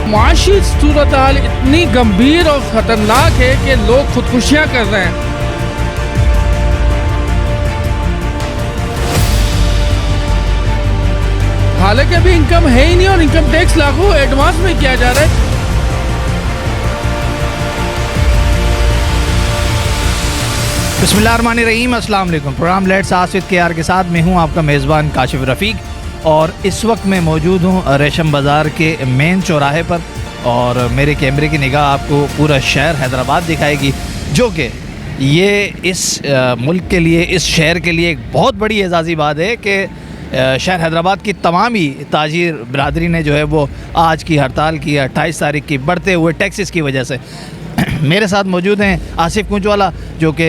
मुआशी सूरत हाल इतनी गंभीर और ख़तरनाक है कि लोग खुदकुशियाँ कर रहे हैं। हालांकि अभी इनकम है ही नहीं और इनकम टैक्स लागू एडवांस में किया जा रहा है। बिस्मिल्लाहिर्रहमानिर्रहीम, अस्सलाम वालेकुम। Program let's ask with KR के साथ मैं हूं आपका मेज़बान काशिफ रफ़ीक और इस वक्त मैं मौजूद हूं रेशम बाज़ार के मेन चौराहे पर और मेरे कैमरे की निगाह आपको पूरा शहर हैदराबाद दिखाएगी, जो कि ये इस मुल्क के लिए, इस शहर के लिए एक बहुत बड़ी एजाज़ी बात है कि शहर हैदराबाद की तमाम ही ताजिर बरदरी ने जो है वो आज की हड़ताल की 28 तारीख की बढ़ते हुए टैक्सेस की वजह से। मेरे साथ मौजूद हैं आसिफ कुंजवाला, जो कि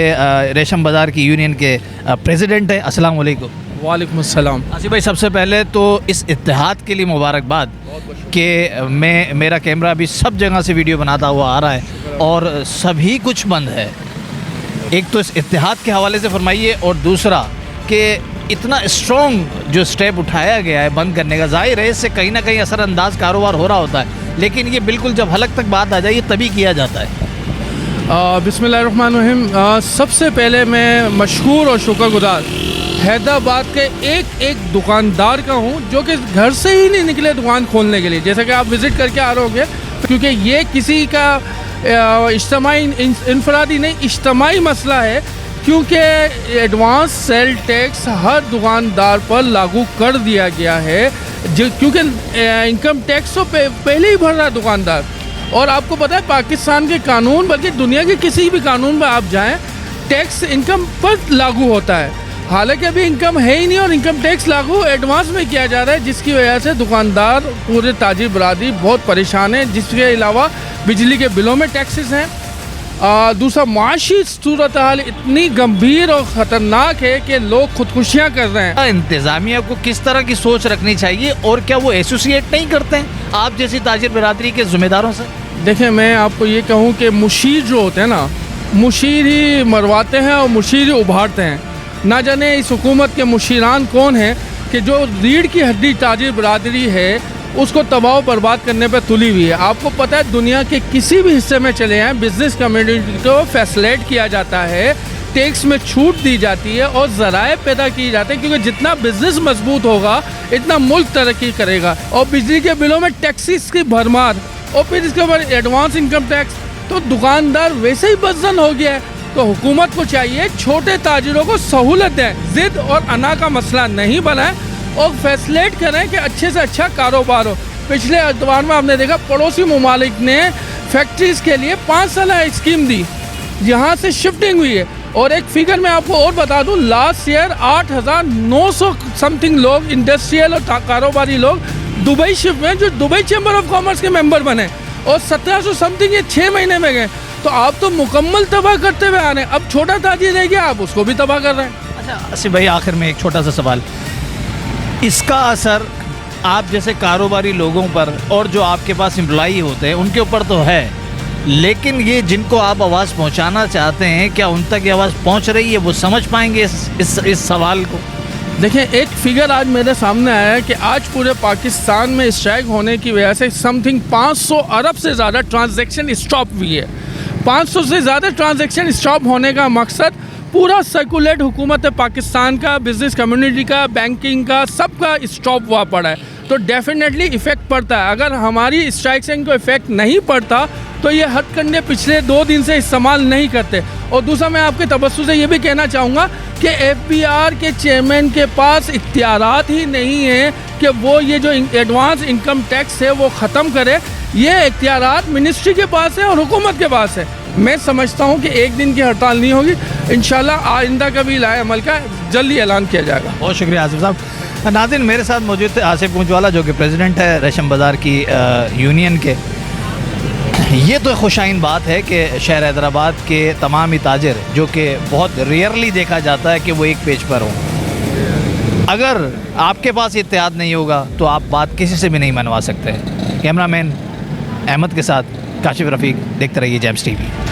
रेशम बाज़ार की यूनियन के प्रेसिडेंट हैं। अस्सलाम वालेकुम। वालेकुम अस्सलाम। आसिफ भाई, सबसे पहले तो इस इत्तेहाद के लिए मुबारकबाद कि मेरा कैमरा अभी सब जगह से वीडियो बनाता हुआ आ रहा है और सभी कुछ बंद है। एक तो इस इत्तेहाद के हवाले से फरमाइए और दूसरा कि इतना स्ट्रॉन्ग जो स्टेप उठाया गया है बंद करने का, जाहिर है इससे कहीं ना कहीं असरअंदाज कारोबार हो रहा होता है, लेकिन ये बिल्कुल जब हलक तक बात आ जाए तभी किया जाता है। बिस्मिल्लाहिर्रहमानिर्रहीम। सबसे पहले मैं मशहूर और शुक्रगुजार हैदराबाद के एक दुकानदार का हूँ जो कि घर से ही नहीं निकले दुकान खोलने के लिए, जैसा कि आप विज़िट करके आ रहे होंगे, क्योंकि ये किसी का इज्तिमाई इनफरादी नहीं, इज्तिमाई मसला है, क्योंकि एडवांस सेल टैक्स हर दुकानदार पर लागू कर दिया गया है, क्योंकि इनकम टैक्स तो पहले ही भर रहा है दुकानदार। और आपको पता है पाकिस्तान के कानून, बल्कि दुनिया के किसी भी कानून में आप जाएं, टैक्स इनकम पर लागू होता है। हालांकि अभी इनकम है ही नहीं और इनकम टैक्स लागू एडवांस में किया जा रहा है, जिसकी वजह से दुकानदार, पूरे ताजिर बरादरी बहुत परेशान है। जिसके अलावा बिजली के बिलों में टैक्सेस हैं। दूसरा, मुआशी सूरत हाल इतनी गंभीर और ख़तरनाक है कि लोग खुदकुशियाँ कर रहे हैं। इंतज़ामिया को किस तरह की सोच रखनी चाहिए और क्या वो एसोसिएट नहीं करते हैं आप जैसी ताजिर बरादरी के ज़िम्मेदारों से? देखिए, मैं आपको ये कहूँ कि मुशीर जो होते हैं ना, मुशीर ही मरवाते हैं और मुशीर ही उभारते हैं। ना जाने इस हुकूमत के मुशीरान कौन हैं कि जो रीढ़ की हड्डी ताजिर बरादरी है उसको तबाह बर्बाद करने पर तुली हुई है। आपको पता है दुनिया के किसी भी हिस्से में चले जाएं, बिजनेस कम्युनिटी को फैसिलिटेट किया जाता है, टैक्स में छूट दी जाती है और ज़राए पैदा किए जाते हैं, क्योंकि जितना बिजनेस मजबूत होगा इतना मुल्क तरक्की करेगा। और बिजली के बिलों में टैक्सेस की भरमार और फिर इसके बाद एडवांस इनकम टैक्स, तो दुकानदार वैसे ही बदजन हो गया है। तो हुकूमत को चाहिए छोटे ताजिरों को सहूलत दें, ज़िद और अना का मसला नहीं बनाए और फैसिलेट करें कि अच्छे से अच्छा कारोबार हो। पिछले अखबार में आपने देखा पड़ोसी ममालिक ने फैक्ट्रीज़ के लिए 5 साल स्कीम दी, यहाँ से शिफ्टिंग हुई है। और एक फिगर मैं आपको और बता दूं, लास्ट ईयर 8,900 समथिंग लोग, इंडस्ट्रियल और कारोबारी लोग दुबई शिफ्ट में, जो दुबई चैम्बर ऑफ कॉमर्स के मेंबर बने, और 1700 समथिंग ये 6 महीने में गए। तो आप तो मुकम्मल तबाह करते हुए आ रहे हैं। अब छोटा ताजिर रह गया, आप उसको भी तबाह कर रहे हैं। अच्छा आसिफ भाई, आखिर में एक छोटा सा सवाल, इसका असर आप जैसे कारोबारी लोगों पर और जो आपके पास एम्प्लॉई होते हैं उनके ऊपर तो है, लेकिन ये जिनको आप आवाज़ पहुंचाना चाहते हैं, क्या उन तक ये आवाज़ पहुंच रही है? वो समझ पाएंगे इस सवाल को? देखिए, एक फिगर आज मेरे सामने आया है कि आज पूरे पाकिस्तान में स्ट्राइक होने की वजह से समथिंग 500 अरब से ज़्यादा ट्रांजैक्शन स्टॉप हुई है। 500 से ज़्यादा ट्रांजैक्शन स्टॉप होने का मकसद पूरा सर्कुलेट हुकूमत पाकिस्तान का, बिज़नेस कम्युनिटी का, बैंकिंग का, सबका स्टॉप हुआ पड़ा है। तो डेफिनेटली इफ़ेक्ट पड़ता है। अगर हमारी स्ट्राइक से इनको इफ़ेक्ट नहीं पड़ता तो ये हथकंडे पिछले 2 दिन से इस्तेमाल नहीं करते। और दूसरा, मैं आपके तबस्सुर से ये भी कहना चाहूँगा कि FBR के चेयरमैन के पास इख्तियारात ही नहीं है कि वो ये जो एडवांस इनकम टैक्स है वो ख़त्म करे। ये इख्तियारात मिनिस्ट्री के पास है और हुकूमत के पास है। मैं समझता हूँ कि एक दिन की हड़ताल नहीं होगी, इंशाल्लाह आइंदा का भी लाए अमल का जल्दी ऐलान किया जाएगा। बहुत शुक्रिया आसिफ साहब। नाज़रीन, मेरे साथ मौजूद थे आसिफ कुंजवाला, जो कि प्रेसिडेंट है रेशम बाज़ार की यूनियन के। ये तो खुशाइन बात है कि शहर हैदराबाद के तमाम ही ताजिर, जो कि बहुत रेयरली देखा जाता है कि वो एक पेज पर हों, अगर आपके पास इत्तेहाद नहीं होगा तो आप बात किसी से भी नहीं मनवा सकते। कैमरामैन अहमद के साथ काशिफ रफ़ीक, देखते रहिए जेम्स टीवी।